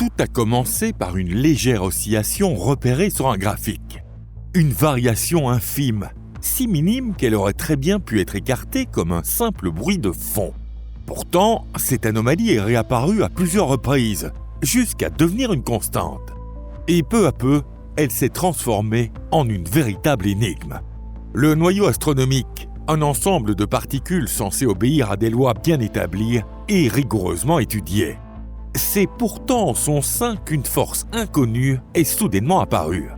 Tout a commencé par une légère oscillation repérée sur un graphique. Une variation infime, si minime qu'elle aurait très bien pu être écartée comme un simple bruit de fond. Pourtant, cette anomalie est réapparue à plusieurs reprises, jusqu'à devenir une constante. Et peu à peu, elle s'est transformée en une véritable énigme. Le noyau astronomique, un ensemble de particules censées obéir à des lois bien établies et rigoureusement étudiées. C'est pourtant en son sein qu'une force inconnue est soudainement apparue.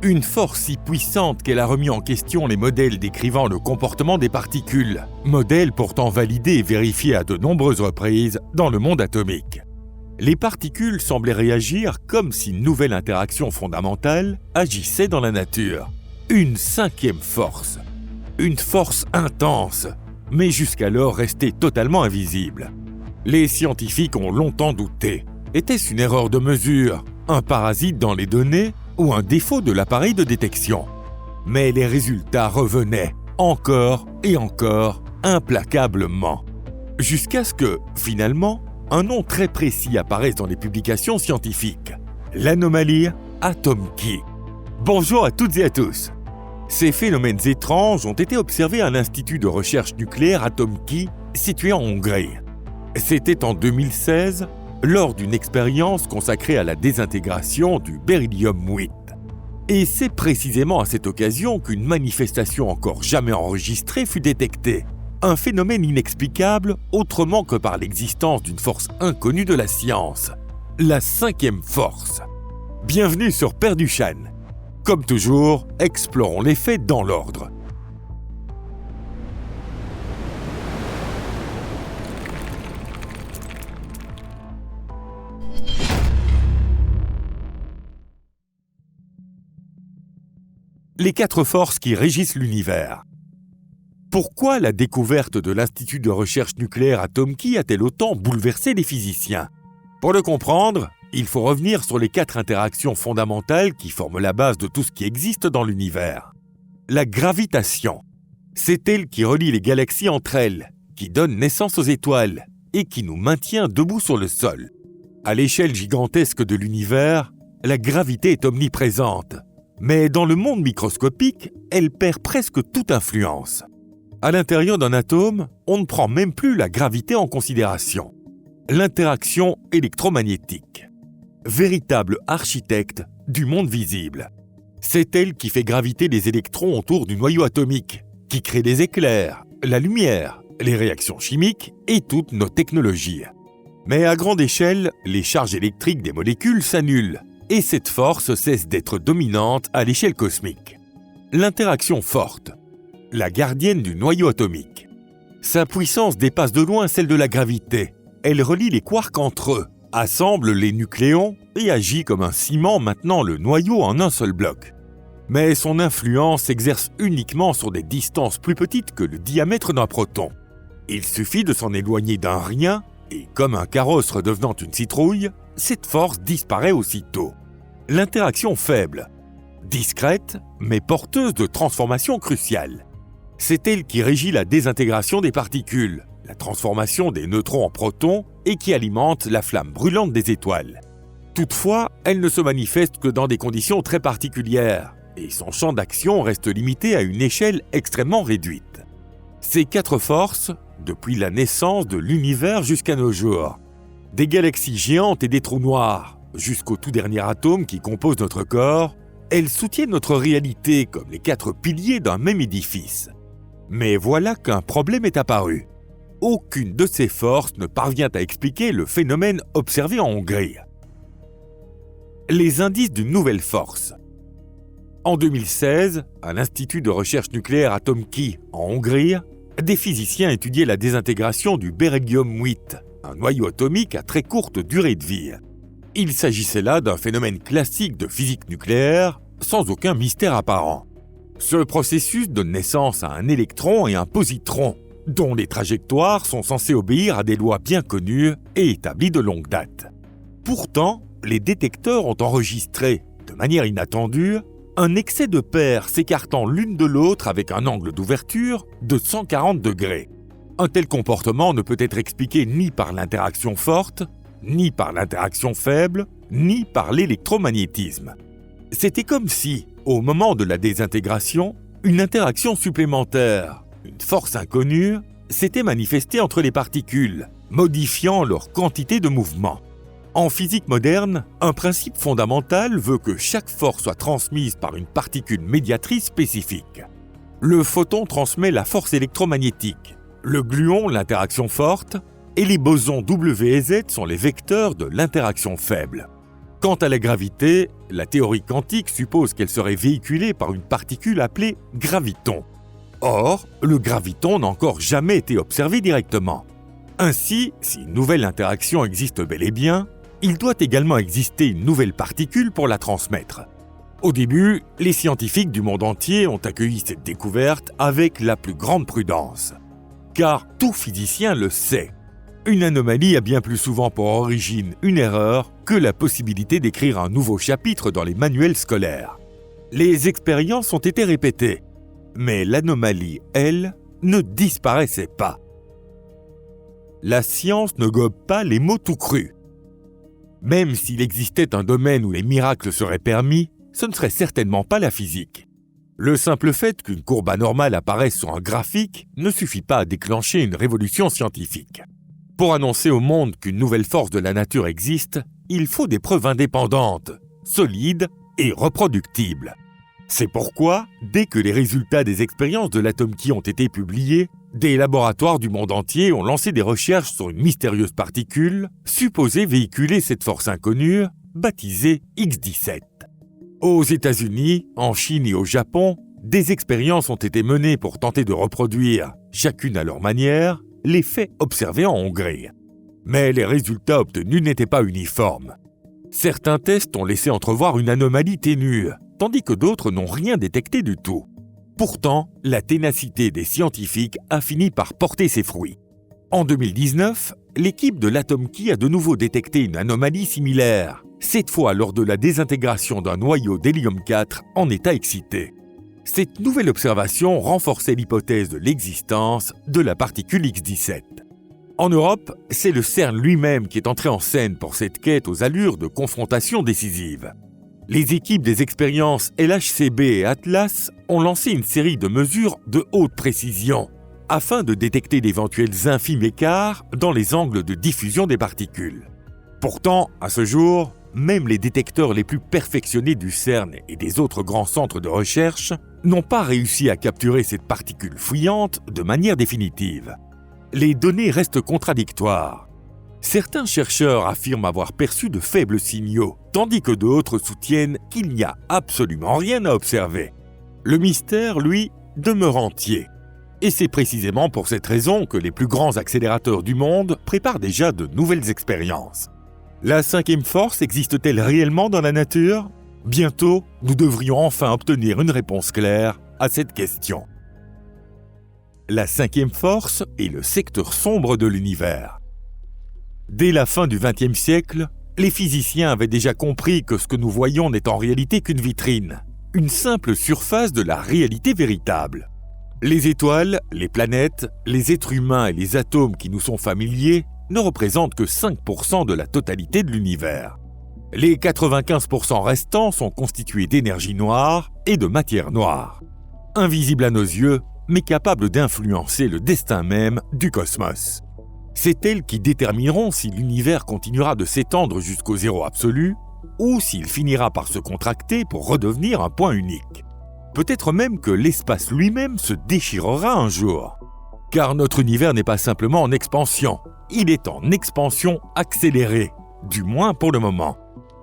Une force si puissante qu'elle a remis en question les modèles décrivant le comportement des particules, modèles pourtant validés et vérifiés à de nombreuses reprises dans le monde atomique. Les particules semblaient réagir comme si une nouvelle interaction fondamentale agissait dans la nature. Une cinquième force. Une force intense, mais jusqu'alors restée totalement invisible. Les scientifiques ont longtemps douté. Était-ce une erreur de mesure, un parasite dans les données ou un défaut de l'appareil de détection? Mais les résultats revenaient, encore et encore, implacablement. Jusqu'à ce que, finalement, un nom très précis apparaisse dans les publications scientifiques. L'anomalie Atomkey. Bonjour à toutes et à tous. Ces phénomènes étranges ont été observés à l'Institut de recherche nucléaire Atomkey, situé en Hongrie. C'était en 2016, lors d'une expérience consacrée à la désintégration du beryllium-8. Et c'est précisément à cette occasion qu'une manifestation encore jamais enregistrée fut détectée. Un phénomène inexplicable autrement que par l'existence d'une force inconnue de la science, la cinquième force. Bienvenue sur Perduchan. Comme toujours, explorons les faits dans l'ordre. Les 4 forces qui régissent l'univers. Pourquoi la découverte de l'Institut de recherche nucléaire Atomkey a-t-elle autant bouleversé les physiciens? Pour le comprendre, il faut revenir sur les 4 interactions fondamentales qui forment la base de tout ce qui existe dans l'univers. La gravitation, c'est elle qui relie les galaxies entre elles, qui donne naissance aux étoiles et qui nous maintient debout sur le sol. À l'échelle gigantesque de l'univers, la gravité est omniprésente. Mais dans le monde microscopique, elle perd presque toute influence. À l'intérieur d'un atome, on ne prend même plus la gravité en considération. L'interaction électromagnétique. Véritable architecte du monde visible. C'est elle qui fait graviter les électrons autour du noyau atomique, qui crée des éclairs, la lumière, les réactions chimiques et toutes nos technologies. Mais à grande échelle, les charges électriques des molécules s'annulent, et cette force cesse d'être dominante à l'échelle cosmique. L'interaction forte, la gardienne du noyau atomique. Sa puissance dépasse de loin celle de la gravité. Elle relie les quarks entre eux, assemble les nucléons et agit comme un ciment maintenant le noyau en un seul bloc. Mais son influence s'exerce uniquement sur des distances plus petites que le diamètre d'un proton. Il suffit de s'en éloigner d'un rien, et comme un carrosse redevenant une citrouille, cette force disparaît aussitôt. L'interaction faible, discrète, mais porteuse de transformations cruciales. C'est elle qui régit la désintégration des particules, la transformation des neutrons en protons et qui alimente la flamme brûlante des étoiles. Toutefois, elle ne se manifeste que dans des conditions très particulières, et son champ d'action reste limité à une échelle extrêmement réduite. Ces 4 forces, depuis la naissance de l'univers jusqu'à nos jours, des galaxies géantes et des trous noirs, jusqu'au tout dernier atome qui compose notre corps, elles soutiennent notre réalité comme les 4 piliers d'un même édifice. Mais voilà qu'un problème est apparu. Aucune de ces forces ne parvient à expliquer le phénomène observé en Hongrie. Les indices d'une nouvelle force. En 2016, à l'Institut de recherche nucléaire Atomkey en Hongrie, des physiciens étudiaient la désintégration du beryllium-8, un noyau atomique à très courte durée de vie. Il s'agissait là d'un phénomène classique de physique nucléaire, sans aucun mystère apparent. Ce processus donne naissance à un électron et un positron, dont les trajectoires sont censées obéir à des lois bien connues et établies de longue date. Pourtant, les détecteurs ont enregistré, de manière inattendue, un excès de paires s'écartant l'une de l'autre avec un angle d'ouverture de 140 degrés. Un tel comportement ne peut être expliqué ni par l'interaction forte, ni par l'interaction faible, ni par l'électromagnétisme. C'était comme si, au moment de la désintégration, une interaction supplémentaire, une force inconnue, s'était manifestée entre les particules, modifiant leur quantité de mouvement. En physique moderne, un principe fondamental veut que chaque force soit transmise par une particule médiatrice spécifique. Le photon transmet la force électromagnétique, le gluon l'interaction forte, et les bosons W et Z sont les vecteurs de l'interaction faible. Quant à la gravité, la théorie quantique suppose qu'elle serait véhiculée par une particule appelée graviton. Or, le graviton n'a encore jamais été observé directement. Ainsi, si une nouvelle interaction existe bel et bien, il doit également exister une nouvelle particule pour la transmettre. Au début, les scientifiques du monde entier ont accueilli cette découverte avec la plus grande prudence. Car tout physicien le sait. Une anomalie a bien plus souvent pour origine une erreur que la possibilité d'écrire un nouveau chapitre dans les manuels scolaires. Les expériences ont été répétées, mais l'anomalie, elle, ne disparaissait pas. La science ne gobe pas les mots tout crus. Même s'il existait un domaine où les miracles seraient permis, ce ne serait certainement pas la physique. Le simple fait qu'une courbe anormale apparaisse sur un graphique ne suffit pas à déclencher une révolution scientifique. Pour annoncer au monde qu'une nouvelle force de la nature existe, il faut des preuves indépendantes, solides et reproductibles. C'est pourquoi, dès que les résultats des expériences de l'Atomkey ont été publiés, des laboratoires du monde entier ont lancé des recherches sur une mystérieuse particule supposée véhiculer cette force inconnue, baptisée X-17. Aux États-Unis, en Chine et au Japon, des expériences ont été menées pour tenter de reproduire, chacune à leur manière, les faits observés en Hongrie. Mais les résultats obtenus n'étaient pas uniformes. Certains tests ont laissé entrevoir une anomalie ténue, tandis que d'autres n'ont rien détecté du tout. Pourtant, la ténacité des scientifiques a fini par porter ses fruits. En 2019, l'équipe de l'Atomkey a de nouveau détecté une anomalie similaire, cette fois lors de la désintégration d'un noyau d'hélium-4 en état excité. Cette nouvelle observation renforçait l'hypothèse de l'existence de la particule X-17. En Europe, c'est le CERN lui-même qui est entré en scène pour cette quête aux allures de confrontation décisive. Les équipes des expériences LHCb et Atlas ont lancé une série de mesures de haute précision afin de détecter d'éventuels infimes écarts dans les angles de diffusion des particules. Pourtant, à ce jour, même les détecteurs les plus perfectionnés du CERN et des autres grands centres de recherche n'ont pas réussi à capturer cette particule fuyante de manière définitive. Les données restent contradictoires. Certains chercheurs affirment avoir perçu de faibles signaux, tandis que d'autres soutiennent qu'il n'y a absolument rien à observer. Le mystère, lui, demeure entier. Et c'est précisément pour cette raison que les plus grands accélérateurs du monde préparent déjà de nouvelles expériences. La cinquième force existe-t-elle réellement dans la nature ? Bientôt, nous devrions enfin obtenir une réponse claire à cette question. La cinquième force est le secteur sombre de l'univers. Dès la fin du XXe siècle, les physiciens avaient déjà compris que ce que nous voyons n'est en réalité qu'une vitrine, une simple surface de la réalité véritable. Les étoiles, les planètes, les êtres humains et les atomes qui nous sont familiers ne représentent que 5% de la totalité de l'univers. Les 95% restants sont constitués d'énergie noire et de matière noire, invisibles à nos yeux, mais capables d'influencer le destin même du cosmos. C'est elles qui détermineront si l'univers continuera de s'étendre jusqu'au zéro absolu ou s'il finira par se contracter pour redevenir un point unique. Peut-être même que l'espace lui-même se déchirera un jour. Car notre univers n'est pas simplement en expansion, il est en expansion accélérée, du moins pour le moment.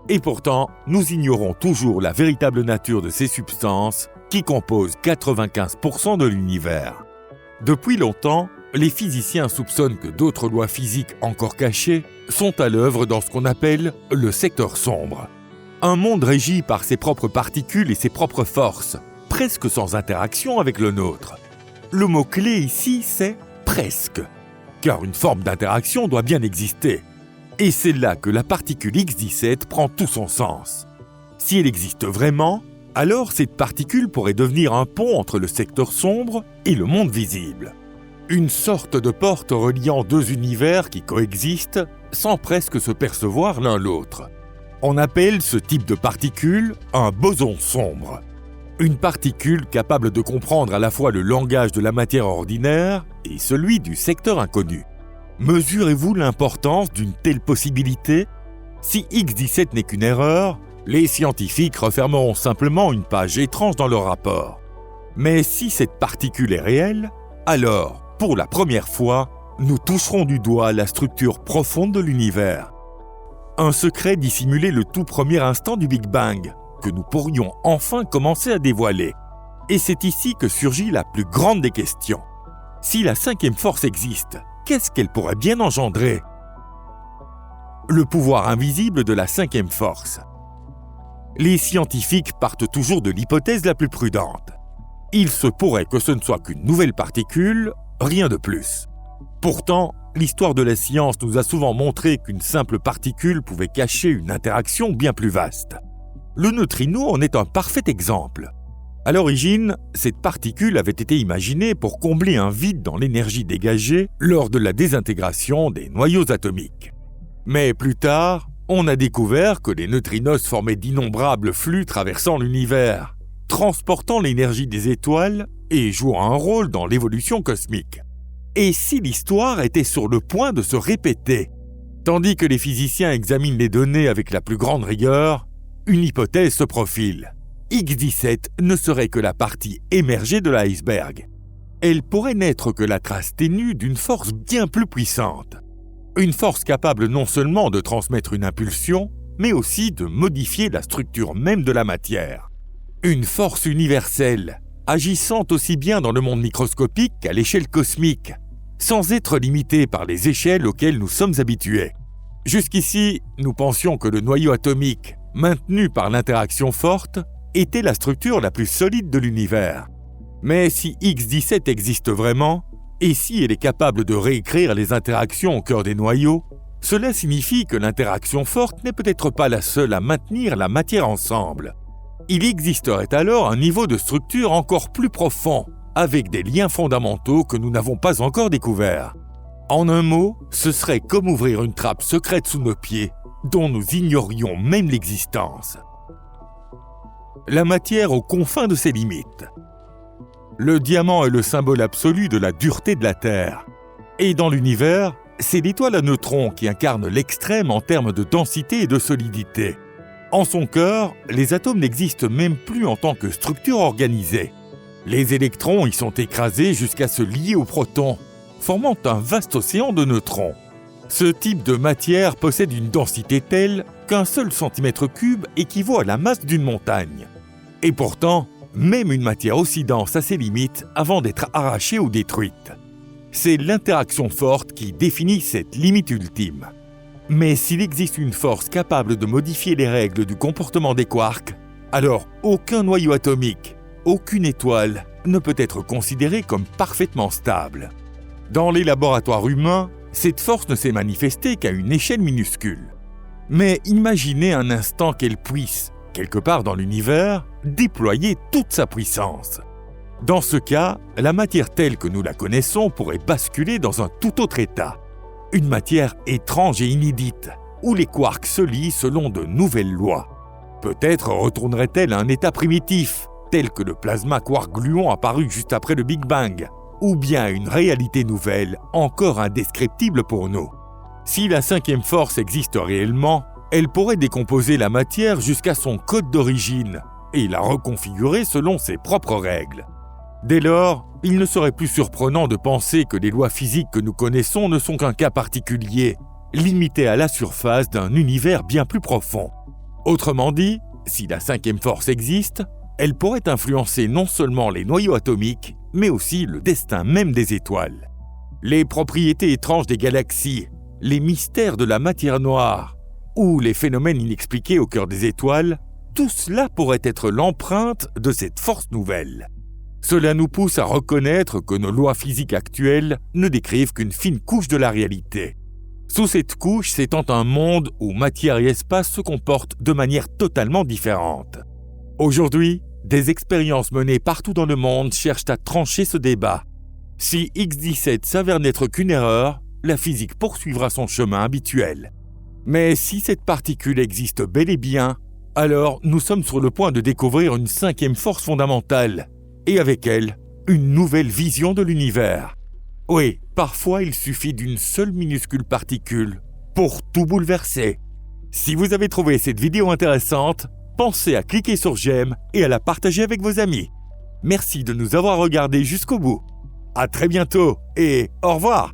Et pourtant, nous ignorons toujours la véritable nature de ces substances qui composent 95% de l'univers. Depuis longtemps, les physiciens soupçonnent que d'autres lois physiques encore cachées sont à l'œuvre dans ce qu'on appelle le secteur sombre. Un monde régi par ses propres particules et ses propres forces, presque sans interaction avec le nôtre. Le mot-clé ici, c'est « presque », car une forme d'interaction doit bien exister. Et c'est là que la particule X-17 prend tout son sens. Si elle existe vraiment, alors cette particule pourrait devenir un pont entre le secteur sombre et le monde visible. Une sorte de porte reliant deux univers qui coexistent sans presque se percevoir l'un l'autre. On appelle ce type de particule un boson sombre. Une particule capable de comprendre à la fois le langage de la matière ordinaire et celui du secteur inconnu. Mesurez-vous l'importance d'une telle possibilité? Si X17 n'est qu'une erreur, les scientifiques refermeront simplement une page étrange dans leur rapport. Mais si cette particule est réelle, alors, pour la première fois, nous toucherons du doigt la structure profonde de l'univers. Un secret dissimulé le tout premier instant du Big Bang, que nous pourrions enfin commencer à dévoiler. Et c'est ici que surgit la plus grande des questions. Si la cinquième force existe, qu'est-ce qu'elle pourrait bien engendrer? Le pouvoir invisible de la cinquième force. Les scientifiques partent toujours de l'hypothèse la plus prudente. Il se pourrait que ce ne soit qu'une nouvelle particule, rien de plus. Pourtant, l'histoire de la science nous a souvent montré qu'une simple particule pouvait cacher une interaction bien plus vaste. Le neutrino en est un parfait exemple. À l'origine, cette particule avait été imaginée pour combler un vide dans l'énergie dégagée lors de la désintégration des noyaux atomiques. Mais plus tard, on a découvert que les neutrinos formaient d'innombrables flux traversant l'univers, transportant l'énergie des étoiles et jouant un rôle dans l'évolution cosmique. Et si l'histoire était sur le point de se répéter? Tandis que les physiciens examinent les données avec la plus grande rigueur, une hypothèse se profile. X17 ne serait que la partie émergée de l'iceberg. Elle pourrait n'être que la trace ténue d'une force bien plus puissante. Une force capable non seulement de transmettre une impulsion, mais aussi de modifier la structure même de la matière. Une force universelle, agissant aussi bien dans le monde microscopique qu'à l'échelle cosmique, sans être limitée par les échelles auxquelles nous sommes habitués. Jusqu'ici, nous pensions que le noyau atomique, maintenu par l'interaction forte, était la structure la plus solide de l'univers. Mais si X17 existe vraiment, et si elle est capable de réécrire les interactions au cœur des noyaux, cela signifie que l'interaction forte n'est peut-être pas la seule à maintenir la matière ensemble. Il existerait alors un niveau de structure encore plus profond, avec des liens fondamentaux que nous n'avons pas encore découverts. En un mot, ce serait comme ouvrir une trappe secrète sous nos pieds, dont nous ignorions même l'existence. La matière aux confins de ses limites. Le diamant est le symbole absolu de la dureté de la Terre. Et dans l'univers, c'est l'étoile à neutrons qui incarne l'extrême en termes de densité et de solidité. En son cœur, les atomes n'existent même plus en tant que structure organisée. Les électrons y sont écrasés jusqu'à se lier aux protons, formant un vaste océan de neutrons. Ce type de matière possède une densité telle qu'un seul centimètre cube équivaut à la masse d'une montagne. Et pourtant, même une matière aussi dense a ses limites avant d'être arrachée ou détruite. C'est l'interaction forte qui définit cette limite ultime. Mais s'il existe une force capable de modifier les règles du comportement des quarks, alors aucun noyau atomique, aucune étoile ne peut être considéré comme parfaitement stable. Dans les laboratoires humains, cette force ne s'est manifestée qu'à une échelle minuscule. Mais imaginez un instant qu'elle puisse, quelque part dans l'univers, déployer toute sa puissance. Dans ce cas, la matière telle que nous la connaissons pourrait basculer dans un tout autre état. Une matière étrange et inédite, où les quarks se lient selon de nouvelles lois. Peut-être retournerait-elle à un état primitif, tel que le plasma quark-gluon apparu juste après le Big Bang, ou bien à une réalité nouvelle, encore indescriptible pour nous. Si la cinquième force existe réellement, elle pourrait décomposer la matière jusqu'à son code d'origine et la reconfigurer selon ses propres règles. Dès lors, il ne serait plus surprenant de penser que les lois physiques que nous connaissons ne sont qu'un cas particulier, limité à la surface d'un univers bien plus profond. Autrement dit, si la cinquième force existe, elle pourrait influencer non seulement les noyaux atomiques, mais aussi le destin même des étoiles. Les propriétés étranges des galaxies, les mystères de la matière noire, ou les phénomènes inexpliqués au cœur des étoiles, tout cela pourrait être l'empreinte de cette force nouvelle. Cela nous pousse à reconnaître que nos lois physiques actuelles ne décrivent qu'une fine couche de la réalité. Sous cette couche s'étend un monde où matière et espace se comportent de manière totalement différente. Aujourd'hui, des expériences menées partout dans le monde cherchent à trancher ce débat. Si X17 s'avère n'être qu'une erreur, la physique poursuivra son chemin habituel. Mais si cette particule existe bel et bien, alors nous sommes sur le point de découvrir une cinquième force fondamentale, et avec elle, une nouvelle vision de l'univers. Oui, parfois il suffit d'une seule minuscule particule pour tout bouleverser. Si vous avez trouvé cette vidéo intéressante, pensez à cliquer sur j'aime et à la partager avec vos amis. Merci de nous avoir regardés jusqu'au bout. À très bientôt et au revoir!